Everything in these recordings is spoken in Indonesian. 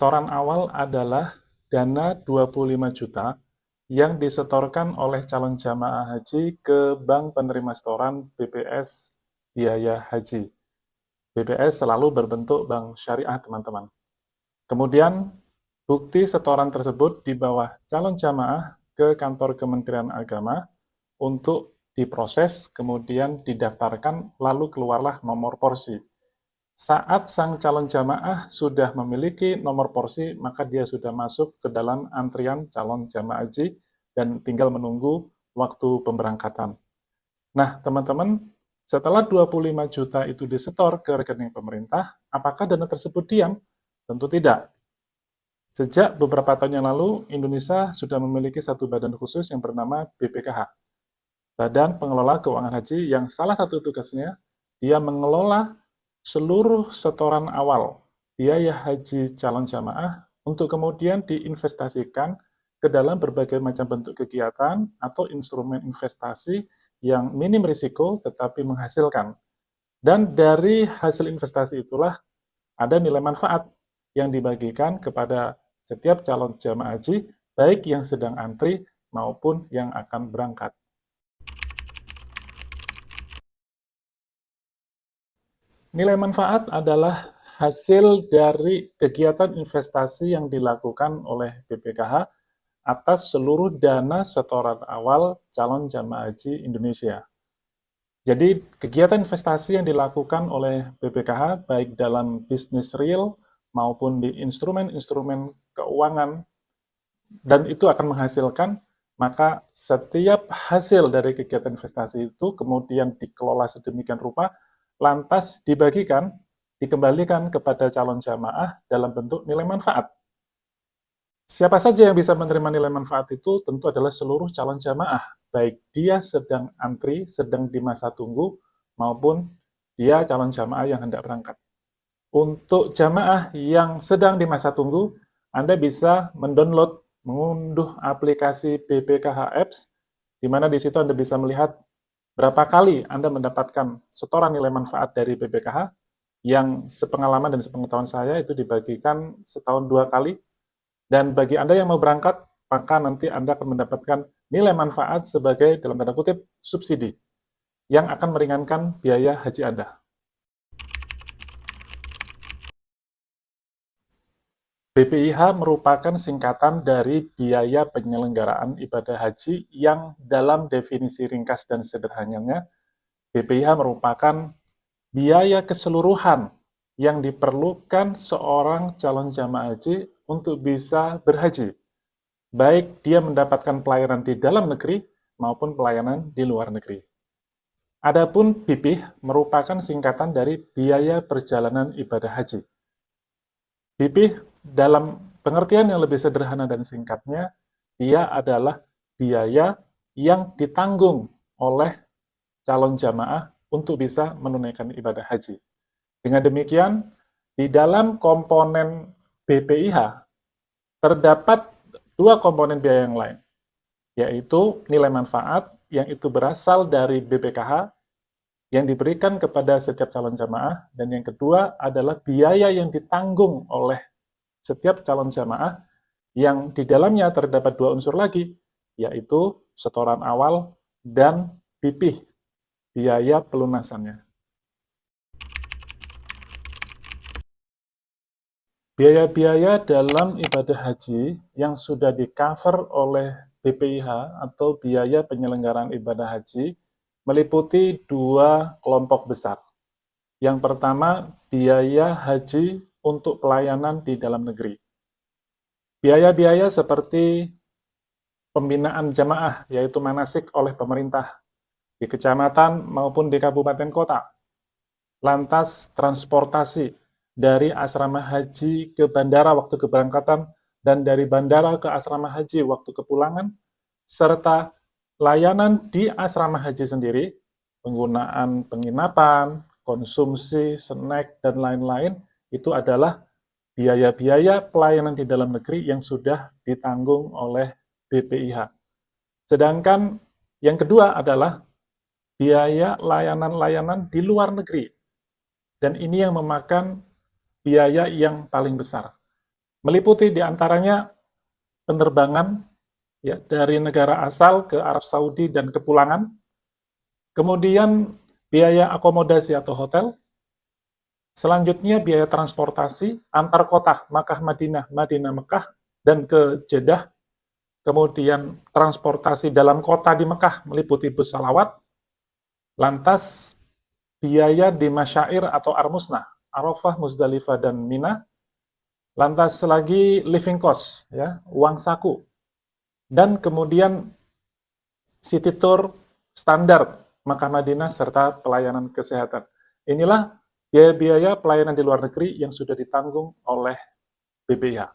Setoran awal adalah dana 25 juta yang disetorkan oleh calon jamaah haji ke bank penerima setoran BPS Biaya Haji. BPS selalu berbentuk bank syariah, teman-teman. Kemudian, bukti setoran tersebut dibawa calon jamaah ke kantor Kementerian Agama untuk diproses, kemudian didaftarkan, lalu keluarlah nomor porsi. Saat sang calon jamaah sudah memiliki nomor porsi, maka dia sudah masuk ke dalam antrian calon jamaah haji dan tinggal menunggu waktu pemberangkatan. Nah, teman-teman, setelah 25 juta itu disetor ke rekening pemerintah, apakah dana tersebut diam? Tentu tidak. Sejak beberapa tahun yang lalu, Indonesia sudah memiliki satu badan khusus yang bernama BPKH, Badan Pengelola Keuangan Haji, yang salah satu tugasnya, dia mengelola seluruh setoran awal biaya haji calon jamaah untuk kemudian diinvestasikan ke dalam berbagai macam bentuk kegiatan atau instrumen investasi yang minim risiko tetapi menghasilkan. Dan dari hasil investasi itulah ada nilai manfaat yang dibagikan kepada setiap calon jamaah haji, baik yang sedang antri maupun yang akan berangkat. Nilai manfaat adalah hasil dari kegiatan investasi yang dilakukan oleh BPKH atas seluruh dana setoran awal calon jamaah haji Indonesia. Jadi, kegiatan investasi yang dilakukan oleh BPKH baik dalam bisnis real maupun di instrumen-instrumen keuangan, dan itu akan menghasilkan, maka setiap hasil dari kegiatan investasi itu kemudian dikelola sedemikian rupa, lantas dibagikan, dikembalikan kepada calon jamaah dalam bentuk nilai manfaat. Siapa saja yang bisa menerima nilai manfaat itu tentu adalah seluruh calon jamaah, baik dia sedang antri, sedang di masa tunggu, maupun dia calon jamaah yang hendak berangkat. Untuk jamaah yang sedang di masa tunggu, Anda bisa mendownload, mengunduh aplikasi BPKH Apps, di mana di situ Anda bisa melihat berapa kali Anda mendapatkan setoran nilai manfaat dari BPKH, yang sepengalaman dan sepengetahuan saya itu dibagikan setahun 2 kali, dan bagi Anda yang mau berangkat, maka nanti Anda akan mendapatkan nilai manfaat sebagai, dalam tanda kutip, subsidi, yang akan meringankan biaya haji Anda. BPIH merupakan singkatan dari biaya penyelenggaraan ibadah haji yang dalam definisi ringkas dan sederhananya, BPIH merupakan biaya keseluruhan yang diperlukan seorang calon jamaah haji untuk bisa berhaji, baik dia mendapatkan pelayanan di dalam negeri maupun pelayanan di luar negeri. Adapun BPIH merupakan singkatan dari biaya perjalanan ibadah haji. BPIH dalam pengertian yang lebih sederhana dan singkatnya, dia adalah biaya yang ditanggung oleh calon jamaah untuk bisa menunaikan ibadah haji. Dengan demikian, di dalam komponen BPIH terdapat dua komponen biaya yang lain, yaitu nilai manfaat yang itu berasal dari BPKH yang diberikan kepada setiap calon jamaah, dan yang kedua adalah biaya yang ditanggung oleh setiap calon jamaah yang di dalamnya terdapat dua unsur lagi, yaitu setoran awal dan BPIH, biaya pelunasannya. Biaya-biaya dalam ibadah haji yang sudah di-cover oleh BPIH atau biaya penyelenggaraan ibadah haji meliputi dua kelompok besar. Yang pertama, biaya haji untuk pelayanan di dalam negeri. Biaya-biaya seperti pembinaan jamaah, yaitu manasik oleh pemerintah di kecamatan maupun di kabupaten kota. Lantas transportasi dari asrama haji ke bandara waktu keberangkatan dan dari bandara ke asrama haji waktu kepulangan, serta layanan di asrama haji sendiri, penggunaan penginapan, konsumsi, snack, dan lain-lain, itu adalah biaya-biaya pelayanan di dalam negeri yang sudah ditanggung oleh BPIH. Sedangkan yang kedua adalah biaya layanan-layanan di luar negeri. Dan ini yang memakan biaya yang paling besar. meliputi diantaranya penerbangan ya, dari negara asal ke Arab Saudi dan kepulangan, kemudian biaya akomodasi atau hotel, selanjutnya biaya transportasi antar kota Makkah Madinah, Madinah Mekah, dan ke Jeddah, kemudian transportasi dalam kota di Mekah meliputi bus salawat, lantas biaya di masyair atau armusnah, Arafah, Muzdalifah, dan Mina, lantas lagi living cost, ya, uang saku, dan kemudian city tour standar Makkah Madinah serta pelayanan kesehatan. Inilah biaya-biaya pelayanan di luar negeri yang sudah ditanggung oleh BPIH.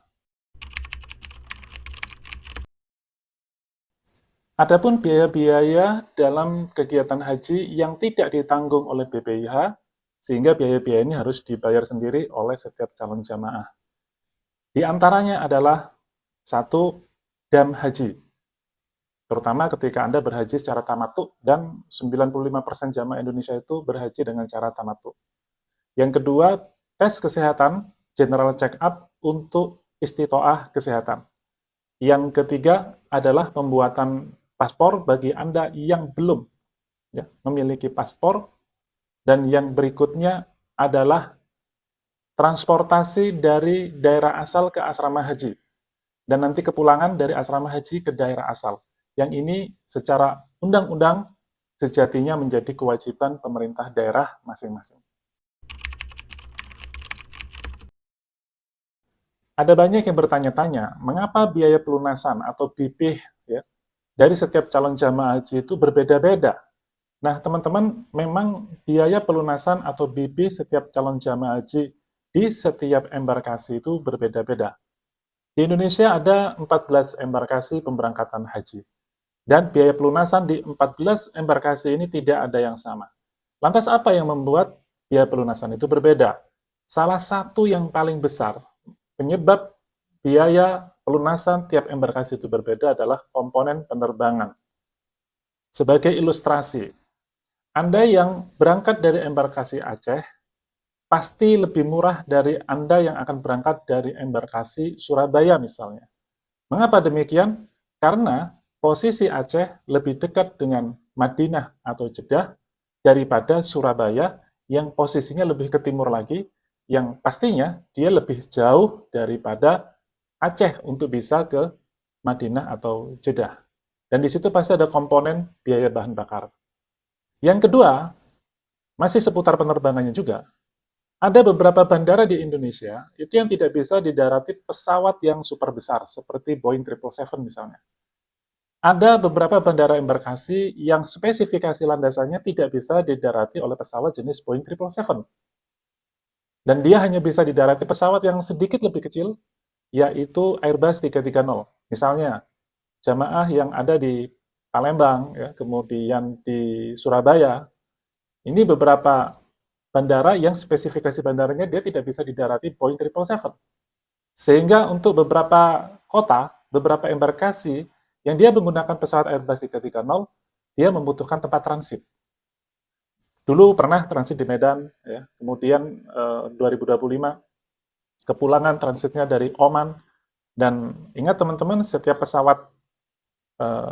Adapun biaya-biaya dalam kegiatan haji yang tidak ditanggung oleh BPIH, sehingga biaya-biaya ini harus dibayar sendiri oleh setiap calon jamaah. Di antaranya adalah satu, dam haji. Terutama ketika Anda berhaji secara tamattu dan 95% jamaah Indonesia itu berhaji dengan cara tamattu. Yang kedua, tes kesehatan, general check up untuk istitoah kesehatan. Yang ketiga adalah pembuatan paspor bagi Anda yang belum ya, memiliki paspor, dan yang berikutnya adalah transportasi dari daerah asal ke asrama haji, dan nanti kepulangan dari asrama haji ke daerah asal. Yang ini secara undang-undang sejatinya menjadi kewajiban pemerintah daerah masing-masing. Ada banyak yang bertanya-tanya, mengapa biaya pelunasan atau BP ya, dari setiap calon jamaah haji itu berbeda-beda. Nah, teman-teman, memang biaya pelunasan atau BP setiap calon jamaah haji di setiap embarkasi itu berbeda-beda. Di Indonesia ada 14 embarkasi pemberangkatan haji. Dan biaya pelunasan di 14 embarkasi ini tidak ada yang sama. Lantas apa yang membuat biaya pelunasan itu berbeda? Salah satu yang paling besar penyebab biaya pelunasan tiap embarkasi itu berbeda adalah komponen penerbangan. Sebagai ilustrasi, Anda yang berangkat dari embarkasi Aceh pasti lebih murah dari Anda yang akan berangkat dari embarkasi Surabaya misalnya. Mengapa demikian? Karena posisi Aceh lebih dekat dengan Madinah atau Jeddah daripada Surabaya yang posisinya lebih ke timur lagi, yang pastinya dia lebih jauh daripada Aceh untuk bisa ke Madinah atau Jeddah. Dan di situ pasti ada komponen biaya bahan bakar. Yang kedua, masih seputar penerbangannya juga, ada beberapa bandara di Indonesia itu yang tidak bisa didarati pesawat yang super besar, seperti Boeing 777 misalnya. Ada beberapa bandara embarkasi yang spesifikasi landasannya tidak bisa didarati oleh pesawat jenis Boeing 777. Dan dia hanya bisa didarati pesawat yang sedikit lebih kecil, yaitu Airbus 330. Misalnya, jamaah yang ada di Palembang, ya, kemudian di Surabaya, ini beberapa bandara yang spesifikasi bandaranya dia tidak bisa didarati Boeing 777. Sehingga untuk beberapa kota, beberapa embarkasi, yang dia menggunakan pesawat Airbus 330, dia membutuhkan tempat transit. Dulu pernah transit di Medan, ya. Kemudian 2025 kepulangan transitnya dari Oman, dan ingat teman-teman, setiap pesawat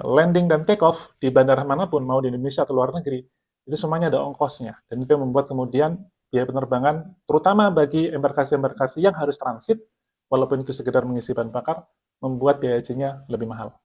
landing dan take off di bandara manapun, mau di Indonesia atau luar negeri, itu semuanya ada ongkosnya, dan itu membuat kemudian biaya penerbangan, terutama bagi embarkasi-embarkasi yang harus transit, walaupun itu sekedar mengisi bahan bakar, membuat biaya hajinya lebih mahal.